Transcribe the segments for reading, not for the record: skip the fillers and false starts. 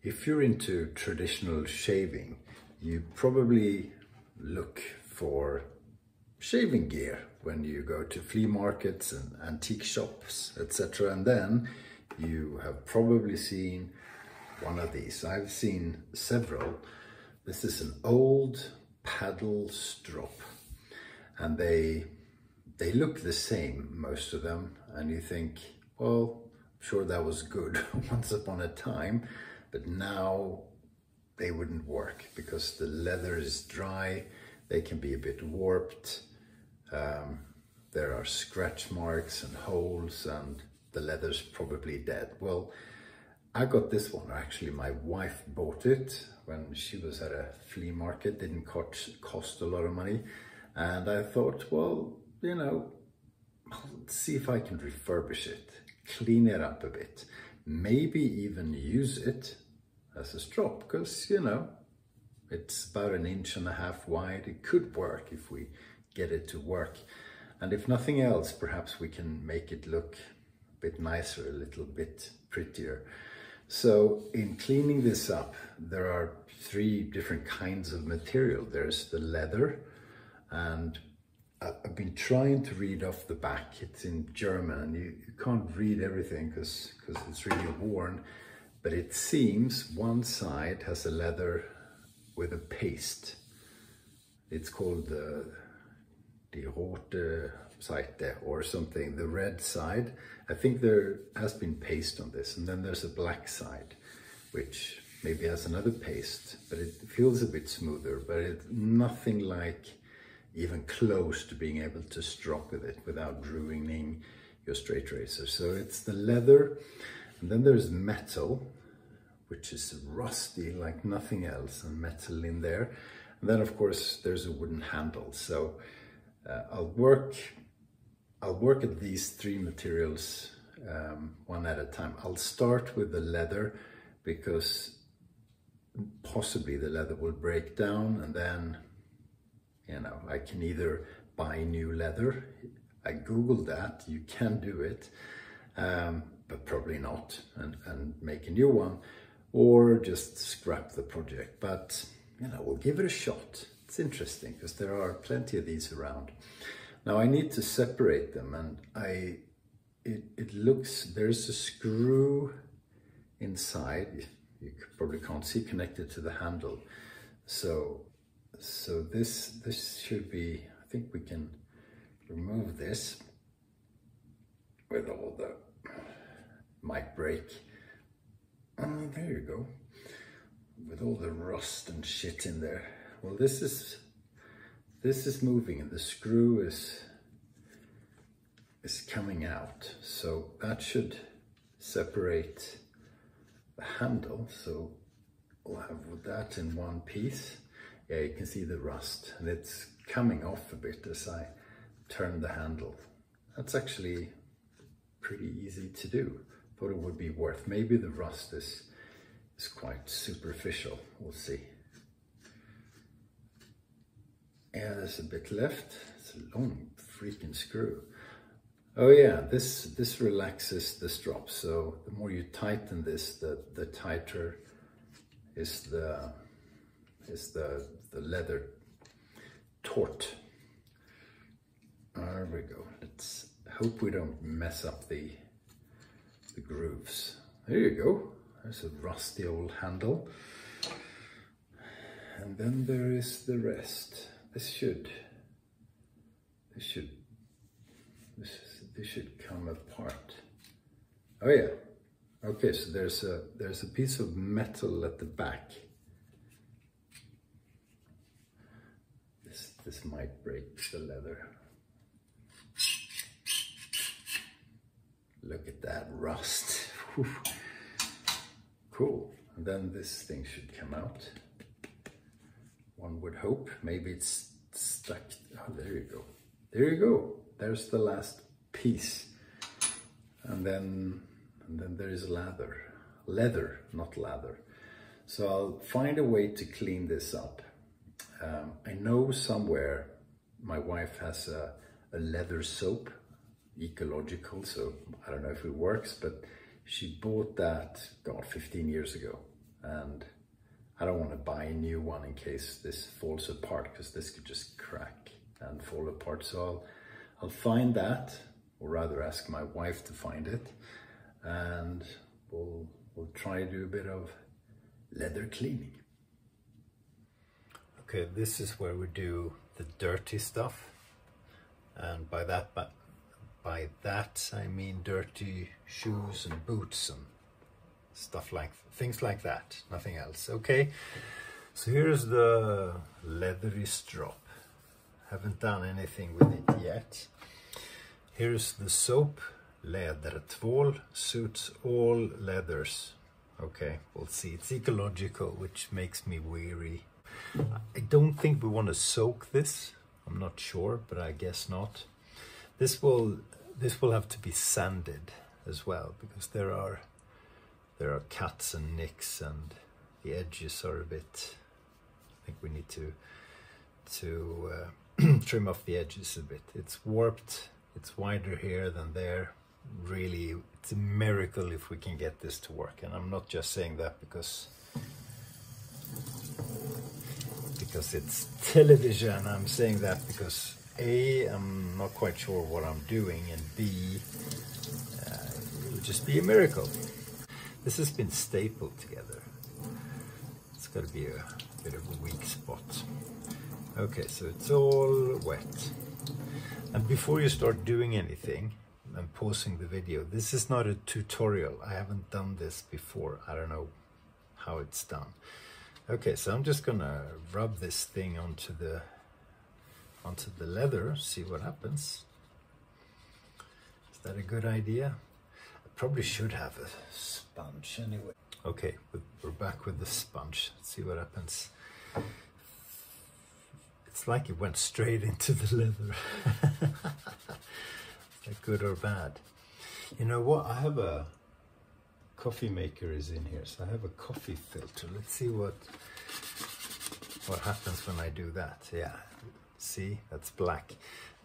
If you're into traditional shaving, you probably look for shaving gear when you go to flea markets and antique shops, etc. And then you have probably seen one of these. I've seen several. This is an old paddle strop, and they look the same, most of them, and you think, well, I'm sure that was good once upon a time, but now they wouldn't work because the leather is dry, they can be a bit warped, there are scratch marks and holes, and the leather's probably dead. Well, I got this one, actually my wife bought it when she was at a flea market, didn't cost a lot of money, and I thought, well, you know, let's see if I can refurbish it, clean it up a bit, maybe even use it as a strop, because, you know, it's about 1.5 inches wide. It could work if we get it to work. And if nothing else, perhaps we can make it look a bit nicer, a little bit prettier. So in cleaning this up, there are 3 different kinds of material. There's the leather, and I've been trying to read off the back. It's in German, and you can't read everything because it's really worn. But it seems one side has a leather with a paste. It's called the rote Seite or something, the red side. I think there has been paste on this. And then there's a black side, which maybe has another paste, but it feels a bit smoother, but it's nothing like even close to being able to strop with it without ruining your straight razor. So it's the leather. And then there's metal, which is rusty like nothing else, and metal in there. And then of course there's a wooden handle. So I'll work at these 3 materials one at a time. I'll start with the leather because possibly the leather will break down, and then, you know, I can either buy new leather. I googled that, you can do it. But probably not, and make a new one, or just scrap the project. But, you know, we'll give it a shot. It's interesting because there are plenty of these around. Now I need to separate them, and it looks, there's a screw inside, you probably can't see, connected to the handle. So this should be, I think we can remove this with all the, might break. Oh, there you go. With all the rust and shit in there. Well, this is moving, and the screw is coming out. So that should separate the handle. So we'll have that in one piece. Yeah, you can see the rust, and it's coming off a bit as I turn the handle. That's actually pretty easy to do. Thought it would be worth. Maybe the rust is quite superficial. We'll see. Yeah, there's a bit left. It's a long freaking screw. Oh yeah, this relaxes the strop. So the more you tighten this, the tighter is the leather taut. There we go. Let's hope we don't mess up the grooves. There you go. There's a rusty old handle. And then there is the rest. This should come apart. Oh yeah. Okay, so there's a piece of metal at the back. This might break the leather. Look at that rust. Whew. Cool. And then this thing should come out. One would hope. Maybe it's stuck. Oh, there you go. There you go. There's the last piece. And then there is leather. Leather, not lather. So I'll find a way to clean this up. I know somewhere my wife has a leather soap, ecological, so I don't know if it works, but she bought that, God, 15 years ago. and I don't want to buy a new one in case this falls apart, because this could just crack and fall apart. So I'll find that, or rather ask my wife to find it, and we'll try to do a bit of leather cleaning. Okay, this is where we do the dirty stuff, and by that I mean dirty shoes and boots and stuff like things like that, nothing else. Okay, so here's the leathery strop. Haven't done anything with it yet. Here's the soap. Lädertvål suits all leathers. Okay, we'll see. It's ecological, which makes me weary. I don't think we want to soak this. I'm not sure, but I guess not. This will have to be sanded as well, because there are cuts and nicks, and the edges are a bit. I think we need to trim off the edges a bit. It's warped. It's wider here than there. Really, it's a miracle if we can get this to work. And I'm not just saying that because it's television. I'm saying that because A, I'm not quite sure what I'm doing, and B, it would just be a miracle. This has been stapled together. It's got to be a bit of a weak spot. Okay, so it's all wet. And before you start doing anything and pausing the video, this is not a tutorial. I haven't done this before. I don't know how it's done. Okay, so I'm just gonna rub this thing onto the leather, see what happens. Is that a good idea? I probably should have a sponge anyway. Okay, we're back with the sponge. Let's see what happens. It's like it went straight into the leather. Is that good or bad? You know what? I have a coffee maker is in here, so I have a coffee filter. Let's see what happens when I do that. Yeah, see, that's black.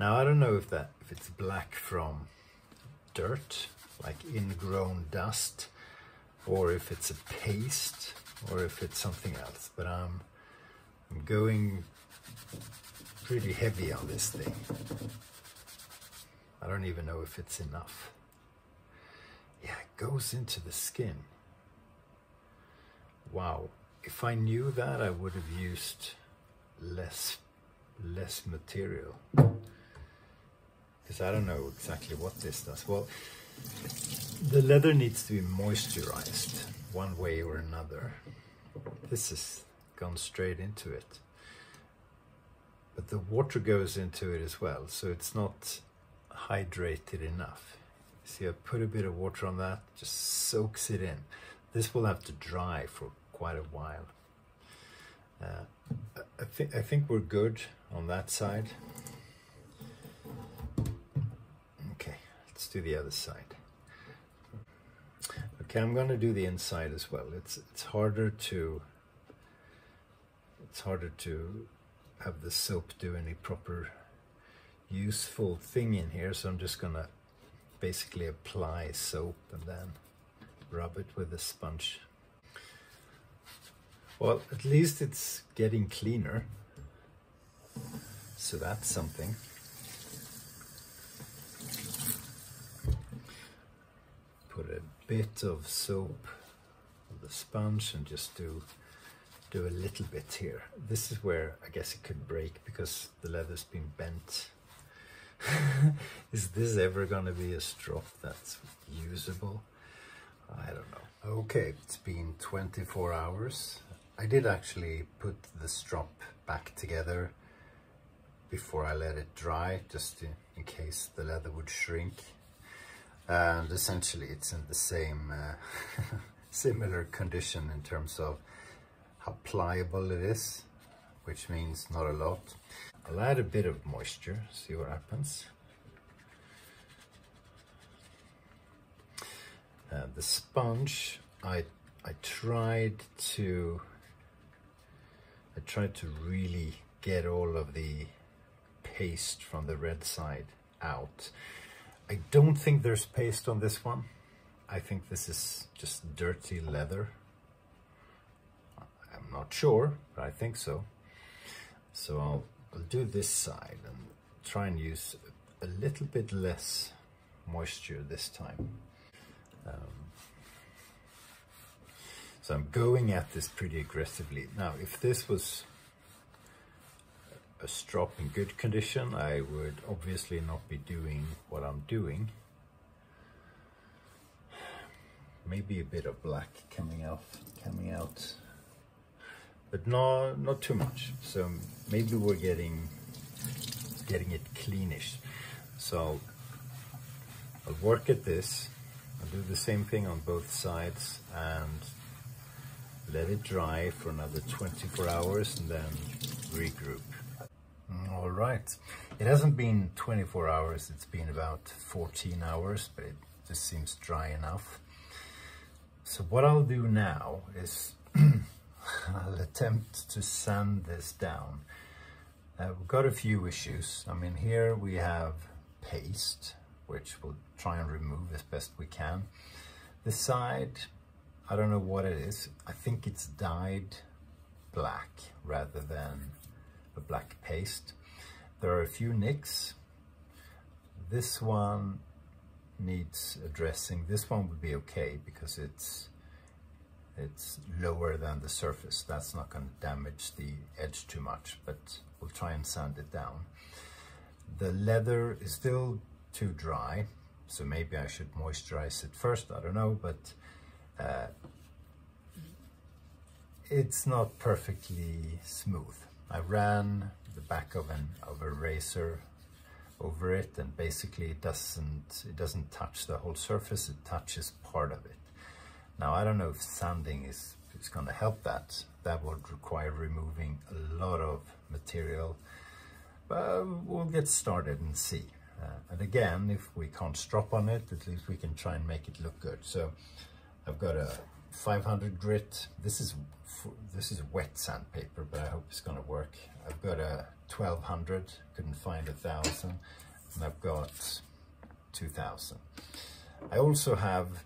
Now I don't know if it's black from dirt, like ingrown dust, or if it's a paste, or if it's something else. But I'm going pretty heavy on this thing. I don't even know if it's enough. Yeah, it goes into the skin. Wow, if I knew that, I would have used less material, because I don't know exactly what this does. Well, the leather needs to be moisturized one way or another. This has gone straight into it, but the water goes into it as well, so it's not hydrated enough. See, I put a bit of water on that, just soaks it in. This will have to dry for quite a while. I think we're good on that side. Okay, let's do the other side. Okay, I'm going to do the inside as well. It's harder to have the soap do any proper useful thing in here, so I'm just gonna basically apply soap and then rub it with a sponge. Well, at least it's getting cleaner, so that's something. Put a bit of soap on the sponge and just do a little bit here. This is where I guess it could break because the leather's been bent. Is this ever gonna be a strop that's usable? I don't know. Okay, it's been 24 hours. I did actually put the strop back together before I let it dry, just in case the leather would shrink. And essentially it's in the same similar condition in terms of how pliable it is, which means not a lot. I'll add a bit of moisture, see what happens. The sponge, I tried to really get all of the paste from the red side out. I don't think there's paste on this one. I think this is just dirty leather. not sure, but I think so. So I'll do this side and try and use a little bit less moisture this time. So I'm going at this pretty aggressively. Now, if this was a strop in good condition, I would obviously not be doing what I'm doing. Maybe a bit of black coming out, but not too much. So maybe we're getting it cleanish. So I'll work at this. I'll do the same thing on both sides and let it dry for another 24 hours and then regroup. All right, it hasn't been 24 hours, it's been about 14 hours, but it just seems dry enough. So what I'll do now is I'll attempt to sand this down. We've got a few issues. I mean, here we have paste, which we'll try and remove as best we can. The side, I don't know what it is. I think it's dyed black rather than a black paste. There are a few nicks. This one needs addressing. This one would be okay because it's lower than the surface. That's not going to damage the edge too much, but we'll try and sand it down. The leather is still too dry, so maybe I should moisturize it first, I don't know, but it's not perfectly smooth. I ran the back of a razor over it, and basically it doesn't touch the whole surface, it touches part of it. Now I don't know if sanding is going to help that. That would require removing a lot of material, but we'll get started and see. And again, if we can't strop on it, at least we can try and make it look good. So I've got a 500 grit. This is wet sandpaper, but I hope it's going to work. I've got a 1200, couldn't find 1000, and I've got 2000. I also have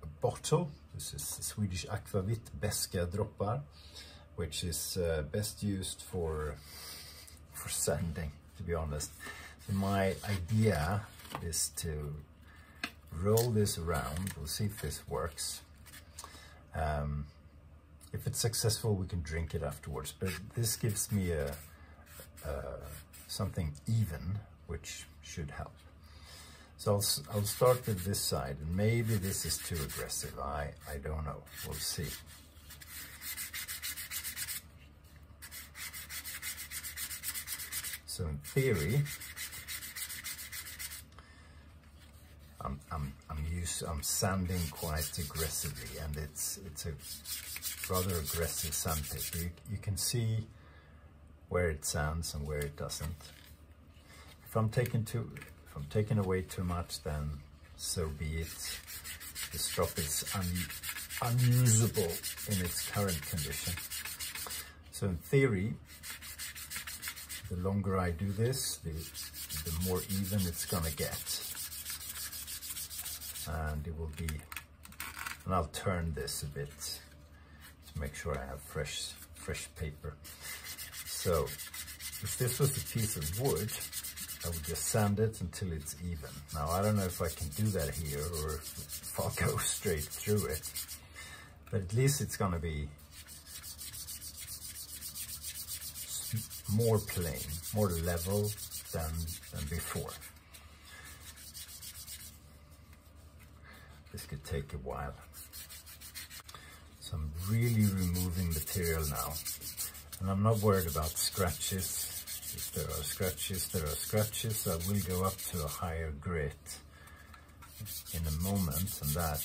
a bottle. This is Swedish Aquavit Beska Droppar, which is best used for sanding, to be honest. So my idea is to roll this around. We'll see if this works. If it's successful, we can drink it afterwards, but this gives me something even, which should help. So I'll start with this side, and maybe this is too aggressive. I don't know. We'll see. So in theory, I'm sanding quite aggressively, and it's a rather aggressive sandpaper. You can see where it sands and where it doesn't. If I'm taking away too much, then so be it. The strop is unusable in its current condition. So in theory, the longer I do this, the more even it's gonna get. And it will be, and I'll turn this a bit to make sure I have fresh paper. So if this was a piece of wood, I would just sand it until it's even. Now I don't know if I can do that here or if I'll go straight through it, but at least it's gonna be more plain, more level than before. This could take a while. So I'm really removing material now. And I'm not worried about scratches. If there are scratches, there are scratches. I will go up to a higher grit in a moment, and that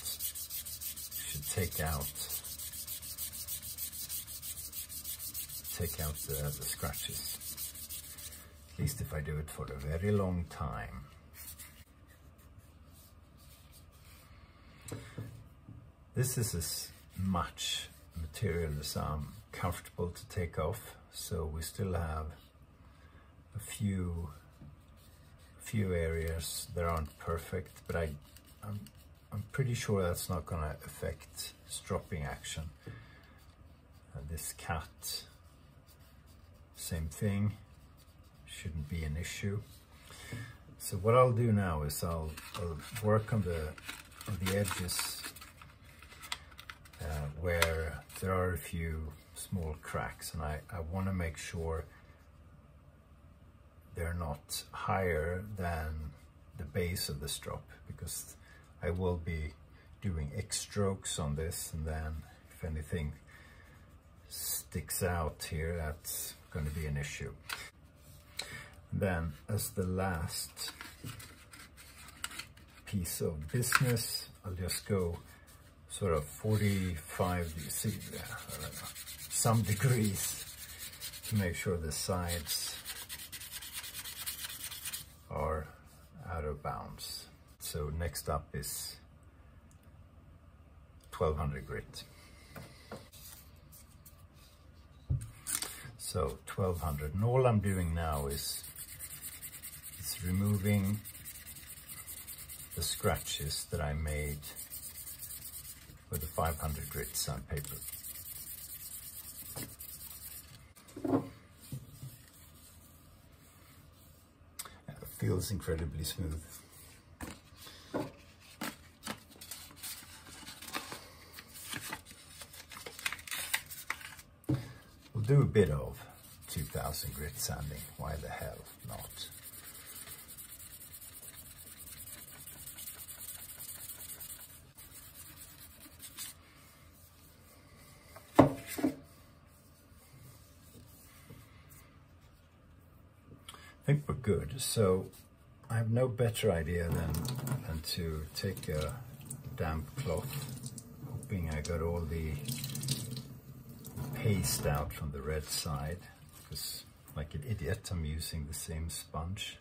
should take out the scratches. At least if I do it for a very long time. This is as much material as I'm comfortable to take off, so we still have a few areas that aren't perfect, but I'm pretty sure that's not going to affect stropping action. this cat, same thing, shouldn't be an issue. So what I'll do now is I'll work on the edges where there are a few small cracks, and I want to make sure they're not higher than the base of the strop, because I will be doing X strokes on this, and then if anything sticks out here, that's going to be an issue. Then as the last piece of business, I'll just go sort of 45, some degrees to make sure the sides are out of bounds. So next up is 1200 grit. So 1200, and all I'm doing now is removing the scratches that I made with the 500 grit sandpaper. It feels incredibly smooth. We'll do a bit of 2000 grit sanding, why the hell not? I think we're good. So I have no better idea than to take a damp cloth, hoping I got all the paste out from the red side, because like an idiot I'm using the same sponge.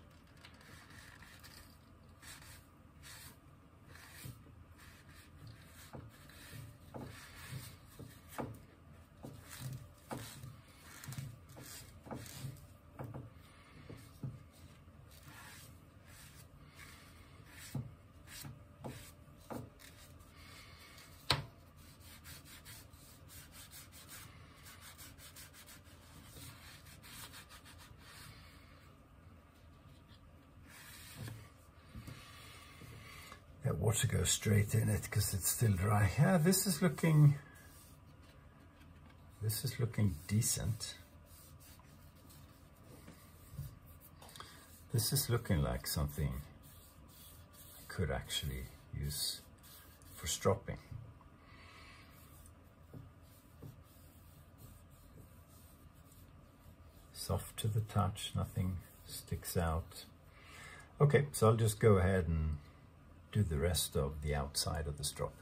That water goes straight in it because it's still dry. Yeah, this is looking decent. This is looking like something I could actually use for stropping. Soft to the touch, nothing sticks out. Okay, so I'll just go ahead and do the rest of the outside of the strop.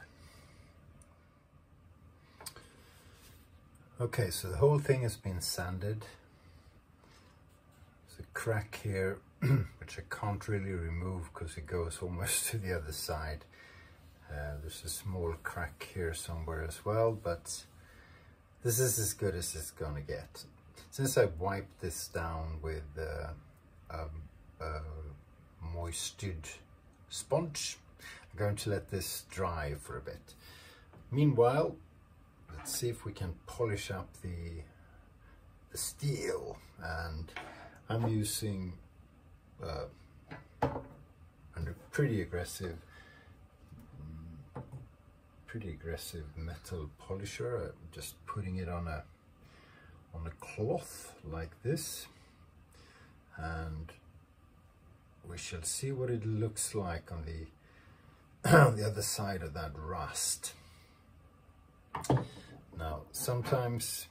Okay, so the whole thing has been sanded. There's a crack here, which I can't really remove because it goes almost to the other side. There's a small crack here somewhere as well, but this is as good as it's gonna get. Since I wiped this down with Moisturize sponge, I'm going to let this dry for a bit. Meanwhile, let's see if we can polish up the steel, and I'm using a pretty aggressive metal polisher. I'm just putting it on a cloth like this, and we shall see what it looks like on the the other side of that rust. Now, sometimes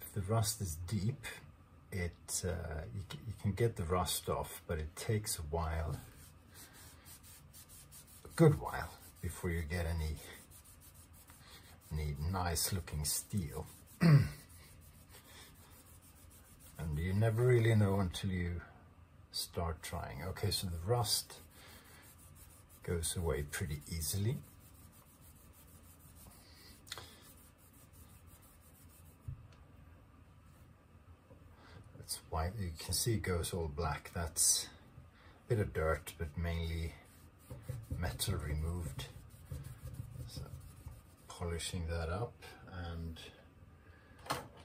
if the rust is deep, you can get the rust off, but it takes a while, a good while, before you get any nice looking steel. And you never really know until you start trying. Okay, so the rust goes away pretty easily. That's why you can see it goes all black. That's a bit of dirt, but mainly metal removed. So polishing that up, and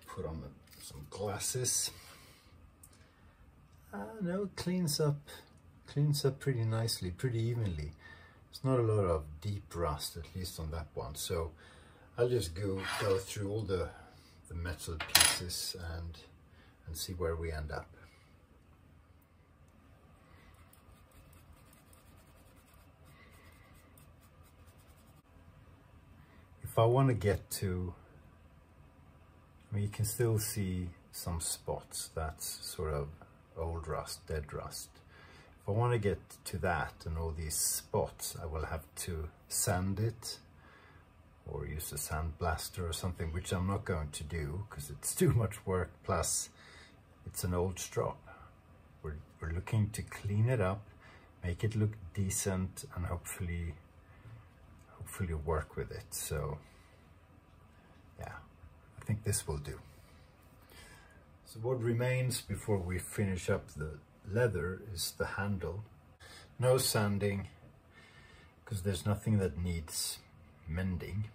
put on some glasses. No, it cleans up pretty nicely, pretty evenly. It's not a lot of deep rust, at least on that one. So I'll just go through all the metal pieces and see where we end up. If I want to get to, I mean, you can still see some spots. That's sort of old rust, dead rust. If I want to get to that and all these spots, I will have to sand it or use a sandblaster or something, which I'm not going to do because it's too much work, plus it's an old strop. We're looking to clean it up, make it look decent, and hopefully work with it. So yeah, I think this will do. So what remains before we finish up the leather is the handle. No sanding, because there's nothing that needs mending.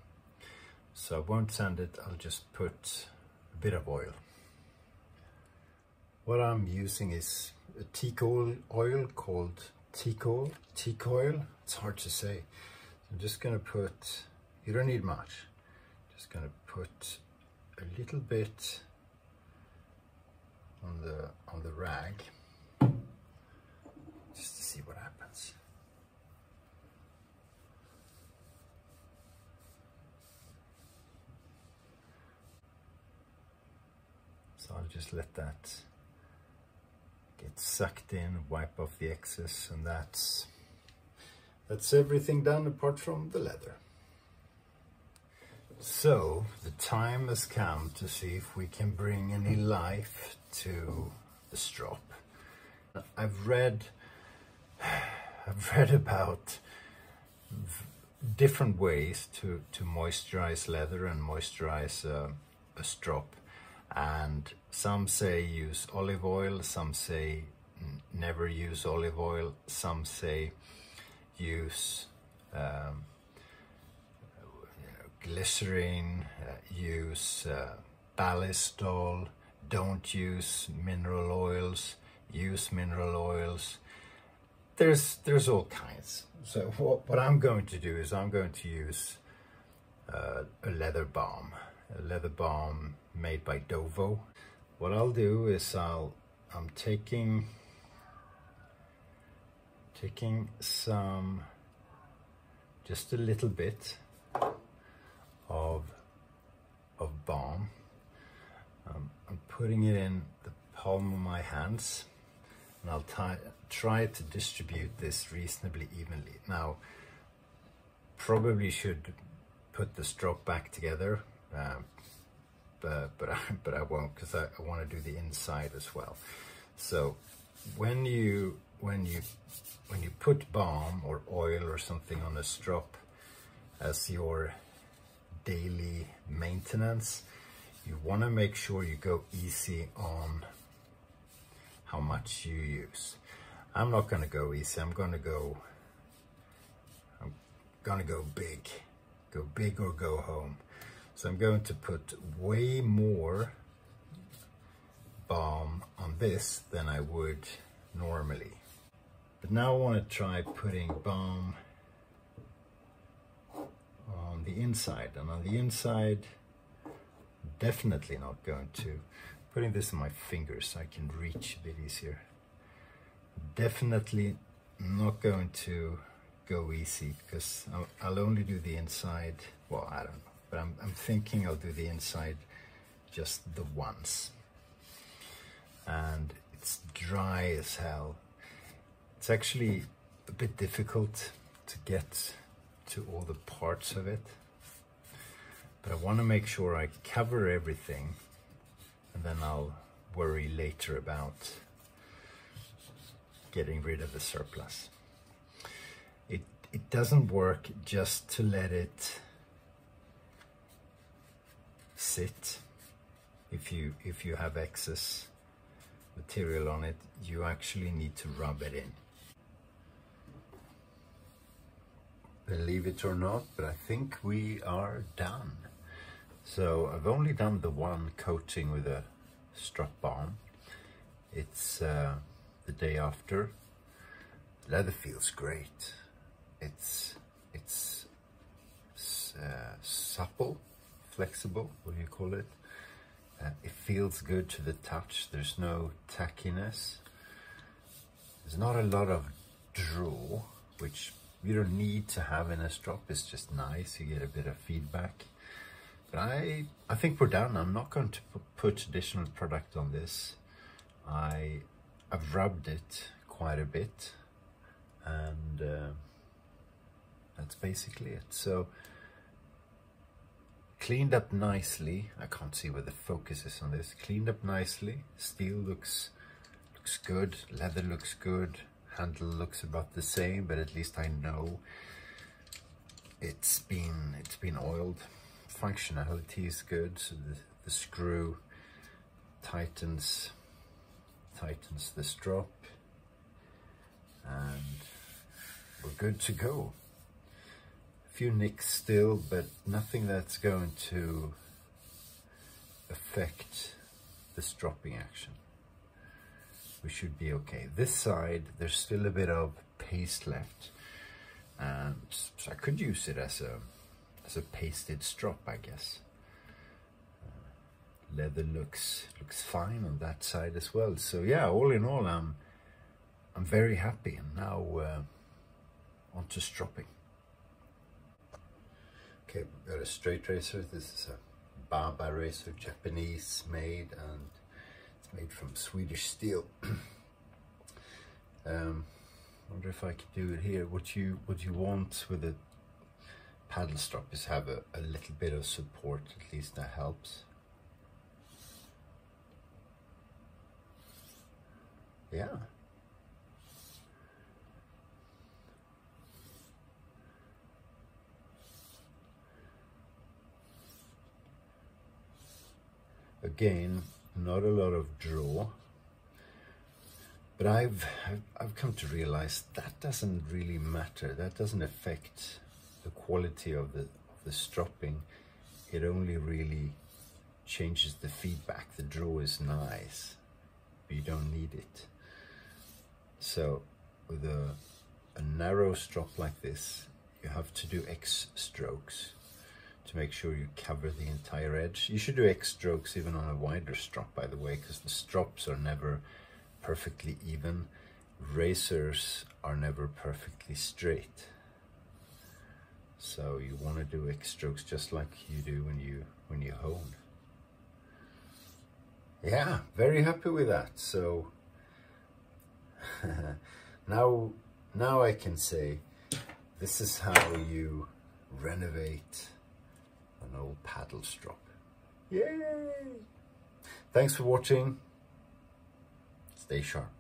So I won't sand it, I'll just put a bit of oil. What I'm using is a teak oil called teak oil. It's hard to say. I'm just gonna put, you don't need much, just gonna put a little bit on the rag, just to see what happens. So I'll just let that get sucked in, wipe off the excess, and that's everything done apart from the leather. So the time has come to see if we can bring any life to the strop. I've read about different ways to moisturize leather and moisturize a strop, and some say use olive oil, some say never use olive oil, some say use glycerin, use ballistol, don't use mineral oils, use mineral oils. There's all kinds. So what I'm going to do is I'm going to use a leather balm made by Dovo. What I'll do is I'm taking some, just a little bit of balm. I'm putting it in the palm of my hands, and I'll try to distribute this reasonably evenly. Now, probably should put the strop back together, but I won't, because I want to do the inside as well. So when you put balm or oil or something on a strop as your daily maintenance, you want to make sure you go easy on how much you use. I'm not going to go easy. I'm going to go big. Go big or go home. So I'm going to put way more balm on this than I would normally. But now I want to try putting balm on the inside, and on the inside, definitely not going to, putting this on my fingers so I can reach a bit easier, definitely not going to go easy, because I'll only do the inside, well, I don't know, but I'm thinking I'll do the inside just the once. And it's dry as hell. It's actually a bit difficult to get to all the parts of it, but I want to make sure I cover everything, and then I'll worry later about getting rid of the surplus. It doesn't work just to let it sit. If you have excess material on it, you actually need to rub it in. Believe it or not, but I think we are done. So I've only done the one coating with a strop balm. It's the day after. Leather feels great. It's supple, flexible, what do you call it? It feels good to the touch. There's no tackiness. There's not a lot of draw, which you don't need to have in a strop. It's just nice. You get a bit of feedback. But I think we're done. I'm not going to put additional product on this. I've rubbed it quite a bit, and that's basically it. So cleaned up nicely. I can't see where the focus is on this. Cleaned up nicely. Steel looks good. Leather looks good. Handle looks about the same, but at least I know it's been oiled. Functionality is good. So the screw tightens the strop, and we're good to go. A few nicks still, but nothing that's going to affect the stropping action. We should be okay. This side, there's still a bit of paste left, and so I could use it as a pasted strop, I guess. Leather looks fine on that side as well. So yeah, all in all, I'm very happy. And now on to stropping. Okay, we've got a straight razor. This is a Baba razor, Japanese made, and it's made from Swedish steel. Wonder if I could do it here. What you want with a paddle strop is have a little bit of support. At least that helps. Yeah. Again, not a lot of draw, but I've come to realize that doesn't really matter. That doesn't affect the quality of the stropping. It only really changes the feedback. The draw is nice, but you don't need it. So with a narrow strop like this, you have to do X strokes to make sure you cover the entire edge. You should do X strokes even on a wider strop, by the way, because the strops are never perfectly even. Razors are never perfectly straight. So you want to do X strokes just like you do when you hone. Yeah, very happy with that. So now I can say this is how you renovate an old paddle strop. Yay! Thanks for watching. Stay sharp.